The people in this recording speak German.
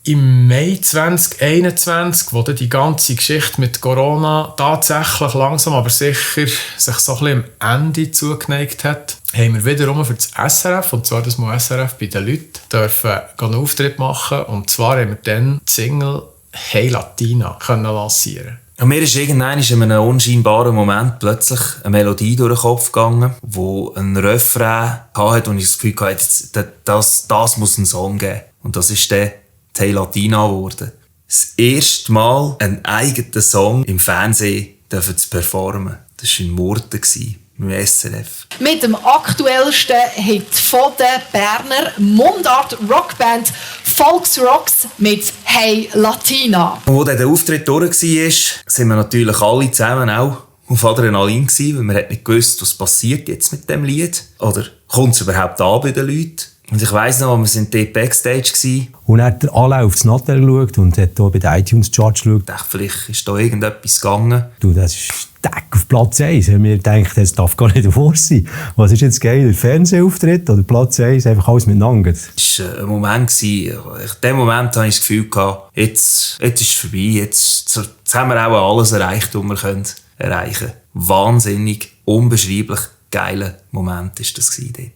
im Mai 2021, wo dann die ganze Geschichte mit Corona tatsächlich langsam, aber sicher sich so ein bisschen am Ende zugeneigt hat, haben wir wiederum für das SRF, und zwar das Mal SRF bei den Leuten, dürfen einen Auftritt machen. Und zwar haben wir dann die Single «Hey Latina» können lancieren. Und mir ist irgendwann in einem unscheinbaren Moment plötzlich eine Melodie durch den Kopf gegangen, die einen Refrain hatte und ich das Gefühl hatte, das muss ein Song geben. Und das ist dann «Hey Latina» geworden. Das erste Mal einen eigenen Song im Fernsehen zu performen. Das war in Murten, im SRF. Mit dem aktuellsten Hit von der Berner Mundart-Rockband Volksrocks mit «Hey Latina». Und als der Auftritt durch war, sind wir natürlich alle zusammen auch auf Adrenalin gewesen, weil man nicht gewusst, was passiert jetzt mit dem Lied. Oder kommt es überhaupt an bei den Leuten? Und ich weiss noch, wir waren dort Backstage gewesen. Und er hat alle auf das Nattel geschaut und hat hier bei den iTunes-Charts geschaut. Ich dachte, vielleicht ist da irgendetwas gegangen. Du, das ist Tag auf Platz 1. Wir denken, das darf gar nicht davor sein. Was ist jetzt geil? Der Fernsehauftritt oder Platz 1? Einfach alles miteinander. Es war ein Moment. In dem Moment hatte ich das Gefühl, jetzt ist es vorbei. Jetzt haben wir auch alles erreicht, was wir erreichen können. Wahnsinnig, unbeschreiblich geiler Moment war das dort.